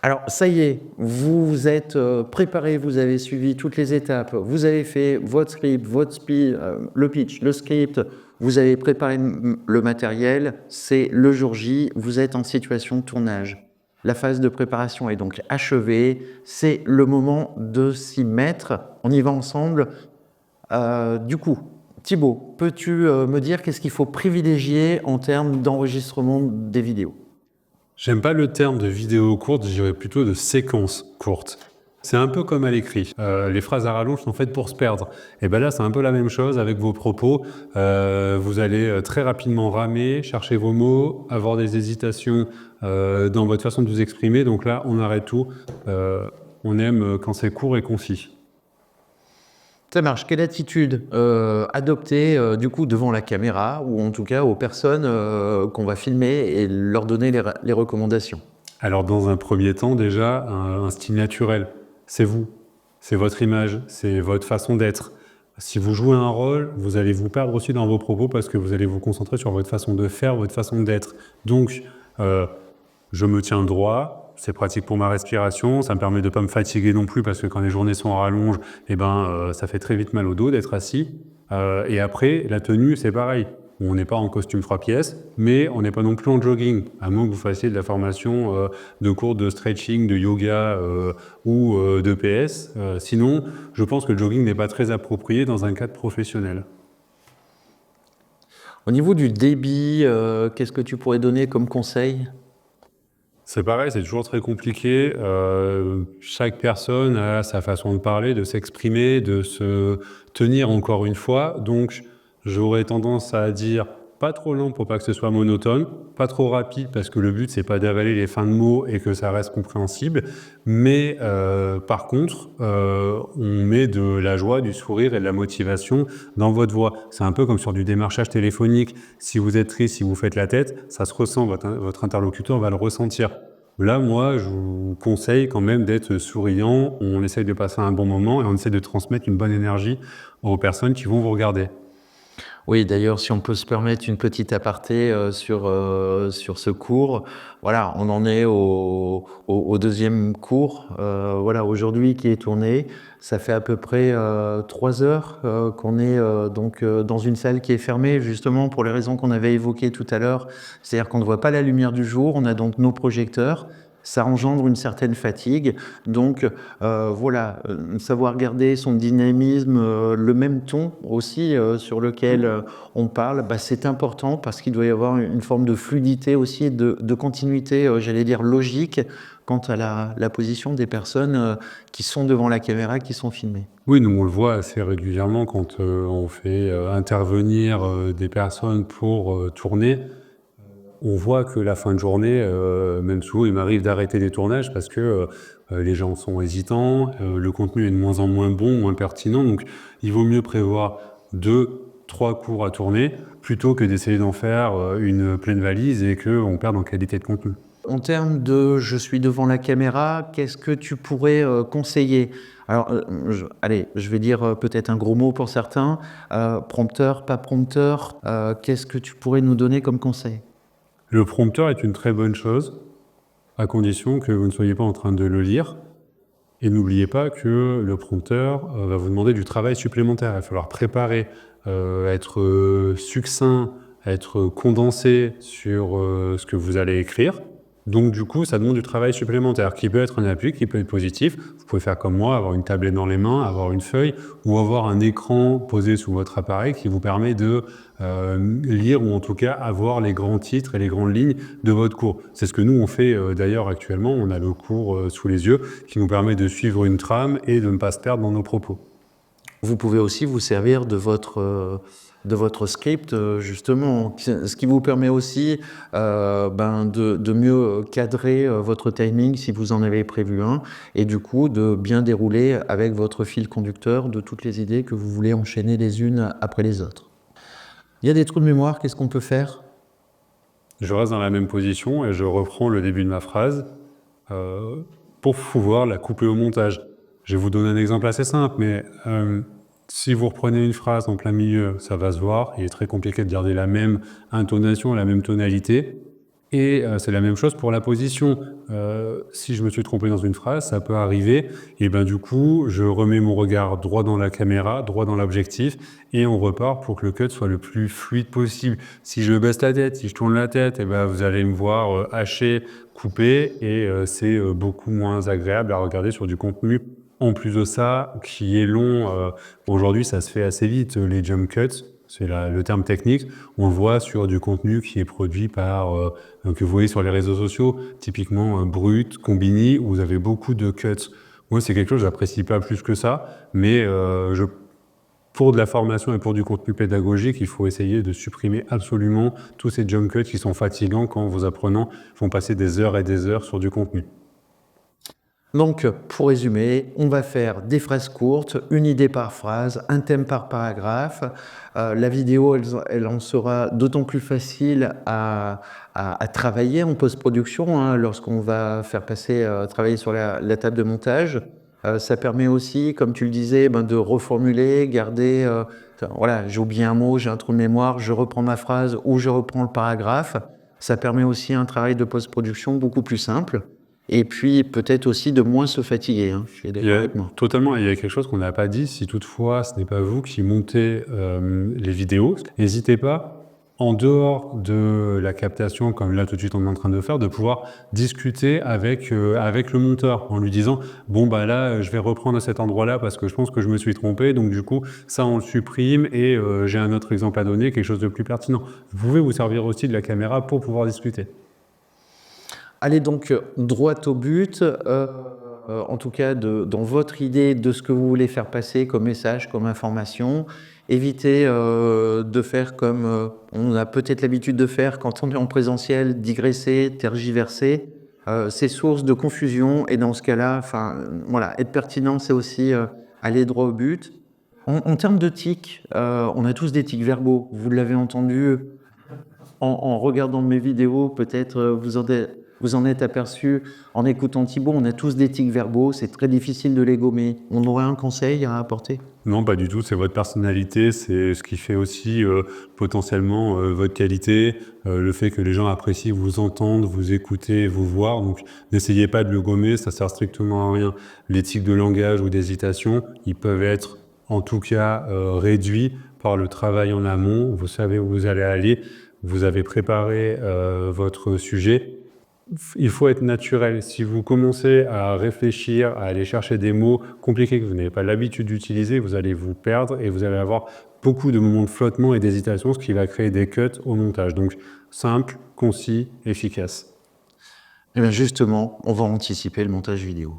Alors, ça y est, vous vous êtes préparé, vous avez suivi toutes les étapes, vous avez fait votre script, votre speech, le pitch, le script, vous avez préparé le matériel, c'est le jour J, vous êtes en situation de tournage. La phase de préparation est donc achevée, c'est le moment de s'y mettre. On y va ensemble. Du coup, Thibaut, peux-tu me dire qu'est-ce qu'il faut privilégier en termes d'enregistrement des vidéos? J'aime pas le terme de vidéo courte, je dirais plutôt de séquence courte. C'est un peu comme à l'écrit. Les phrases à rallonge sont faites pour se perdre. Et ben là, c'est un peu la même chose avec vos propos. Vous allez très rapidement ramer, chercher vos mots, avoir des hésitations dans votre façon de vous exprimer. Donc là, on arrête tout. On aime quand c'est court et concis. Ça marche. Quelle attitude adopter du coup devant la caméra ou en tout cas aux personnes qu'on va filmer et leur donner les recommandations? Alors dans un premier temps, déjà, un style naturel. C'est vous, c'est votre image, c'est votre façon d'être. Si vous jouez un rôle, vous allez vous perdre aussi dans vos propos parce que vous allez vous concentrer sur votre façon de faire, votre façon d'être. Donc, je me tiens droit, c'est pratique pour ma respiration, ça me permet de ne pas me fatiguer non plus parce que quand les journées sont en rallonge, ça fait très vite mal au dos d'être assis. Et après, la tenue, c'est pareil. On n'est pas en costume 3 pièces, mais on n'est pas non plus en jogging, à moins que vous fassiez de la formation de cours de stretching, de yoga ou de PS. Sinon, je pense que le jogging n'est pas très approprié dans un cadre professionnel. Au niveau du débit, qu'est-ce que tu pourrais donner comme conseil? C'est pareil, c'est toujours très compliqué. Chaque personne a sa façon de parler, de s'exprimer, de se tenir encore une fois. Donc, j'aurais tendance à dire pas trop lent pour pas que ce soit monotone, pas trop rapide parce que le but, c'est pas d'avaler les fins de mots et que ça reste compréhensible. Mais par contre, on met de la joie, du sourire et de la motivation dans votre voix. C'est un peu comme sur du démarchage téléphonique. Si vous êtes triste, si vous faites la tête, ça se ressent, votre interlocuteur va le ressentir. Là, moi, je vous conseille quand même d'être souriant, on essaye de passer un bon moment et on essaie de transmettre une bonne énergie aux personnes qui vont vous regarder. Oui, d'ailleurs, si on peut se permettre une petite aparté sur ce cours, voilà, on en est au deuxième cours, voilà, aujourd'hui qui est tourné. Ça fait à peu près 3 heures qu'on est donc dans une salle qui est fermée, justement pour les raisons qu'on avait évoquées tout à l'heure. C'est-à-dire qu'on ne voit pas la lumière du jour, on a donc nos projecteurs. Ça engendre une certaine fatigue. Donc voilà, savoir garder son dynamisme, le même ton aussi sur lequel on parle, bah, c'est important parce qu'il doit y avoir une forme de fluidité aussi, de continuité, j'allais dire logique, quant à la position des personnes qui sont devant la caméra, qui sont filmées. Oui, nous on le voit assez régulièrement quand on fait intervenir des personnes pour tourner. On voit que la fin de journée, même souvent, il m'arrive d'arrêter des tournages parce que les gens sont hésitants, le contenu est de moins en moins bon, moins pertinent. Donc, il vaut mieux prévoir 2, 3 cours à tourner plutôt que d'essayer d'en faire une pleine valise et qu'on perde en qualité de contenu. En termes de je suis devant la caméra, qu'est-ce que tu pourrais conseiller? Alors, allez, je vais dire peut-être un gros mot pour certains. Prompteur, pas prompteur, qu'est-ce que tu pourrais nous donner comme conseil? Le prompteur est une très bonne chose, à condition que vous ne soyez pas en train de le lire. Et n'oubliez pas que le prompteur va vous demander du travail supplémentaire. Il va falloir préparer, être succinct, être condensé sur ce que vous allez écrire. Donc du coup, ça demande du travail supplémentaire qui peut être un appui, qui peut être positif. Vous pouvez faire comme moi, avoir une tablette dans les mains, avoir une feuille ou avoir un écran posé sous votre appareil qui vous permet de lire ou en tout cas avoir les grands titres et les grandes lignes de votre cours. C'est ce que nous on fait d'ailleurs actuellement. On a le cours sous les yeux qui nous permet de suivre une trame et de ne pas se perdre dans nos propos. Vous pouvez aussi vous servir de votre script, justement, ce qui vous permet aussi de mieux cadrer votre timing si vous en avez prévu un, et du coup de bien dérouler avec votre fil conducteur de toutes les idées que vous voulez enchaîner les unes après les autres. Il y a des trous de mémoire, qu'est-ce qu'on peut faire? Je reste dans la même position et je reprends le début de ma phrase pour pouvoir la couper au montage. Je vais vous donner un exemple assez simple, mais si vous reprenez une phrase en plein milieu, ça va se voir. Il est très compliqué de garder la même intonation, la même tonalité. Et c'est la même chose pour la position. Si je me suis trompé dans une phrase, ça peut arriver. Et ben du coup, je remets mon regard droit dans la caméra, droit dans l'objectif, et on repart pour que le cut soit le plus fluide possible. Si je baisse la tête, si je tourne la tête, et ben vous allez me voir hacher, couper, et c'est beaucoup moins agréable à regarder sur du contenu. En plus de ça, qui est long, aujourd'hui ça se fait assez vite, les jump cuts. C'est le terme technique. On le voit sur du contenu qui est produit par, que vous voyez sur les réseaux sociaux, typiquement Brut, Combini, où vous avez beaucoup de cuts. Moi, c'est quelque chose que j'apprécie pas plus que ça, mais pour de la formation et pour du contenu pédagogique, il faut essayer de supprimer absolument tous ces jump cuts qui sont fatigants quand vos apprenants font passer des heures et des heures sur du contenu. Donc, pour résumer, on va faire des phrases courtes, une idée par phrase, un thème par paragraphe. La vidéo, elle en sera d'autant plus facile à travailler en post-production, hein, lorsqu'on va faire passer, travailler sur la table de montage. Ça permet aussi, comme tu le disais, de reformuler, garder, voilà, j'ai oublié un mot, j'ai un trou de mémoire, je reprends ma phrase ou je reprends le paragraphe. Ça permet aussi un travail de post-production beaucoup plus simple. Et puis peut-être aussi de moins se fatiguer, hein. Je suis d'accord avec moi. Totalement, il y a quelque chose qu'on n'a pas dit. Si toutefois ce n'est pas vous qui montez les vidéos, n'hésitez pas, en dehors de la captation, comme là tout de suite on est en train de faire, de pouvoir discuter avec le monteur en lui disant « Bon, bah là, je vais reprendre à cet endroit-là parce que je pense que je me suis trompé, donc du coup, ça on le supprime et j'ai un autre exemple à donner, quelque chose de plus pertinent. » Vous pouvez vous servir aussi de la caméra pour pouvoir discuter. Allez donc droit au but, en tout cas dans votre idée de ce que vous voulez faire passer comme message, comme information. Évitez de faire comme on a peut-être l'habitude de faire quand on est en présentiel, digresser, tergiverser. C'est source de confusion et dans ce cas-là, voilà, être pertinent, c'est aussi aller droit au but. En termes de tics, on a tous des tics verbaux. Vous l'avez entendu en regardant mes vidéos, peut-être vous en êtes aperçu en écoutant Thibaut, on a tous des tics verbaux, c'est très difficile de les gommer. On aurait un conseil à apporter? Non, pas du tout, c'est votre personnalité, c'est ce qui fait aussi potentiellement votre qualité, le fait que les gens apprécient vous entendre, vous écouter, vous voir, donc n'essayez pas de le gommer, ça sert strictement à rien. Les tics de langage ou d'hésitation, ils peuvent être en tout cas réduits par le travail en amont, vous savez où vous allez aller, vous avez préparé votre sujet. Il faut être naturel. Si vous commencez à réfléchir, à aller chercher des mots compliqués que vous n'avez pas l'habitude d'utiliser, vous allez vous perdre et vous allez avoir beaucoup de moments de flottement et d'hésitation, ce qui va créer des cuts au montage. Donc, simple, concis, efficace. Eh bien justement, on va anticiper le montage vidéo.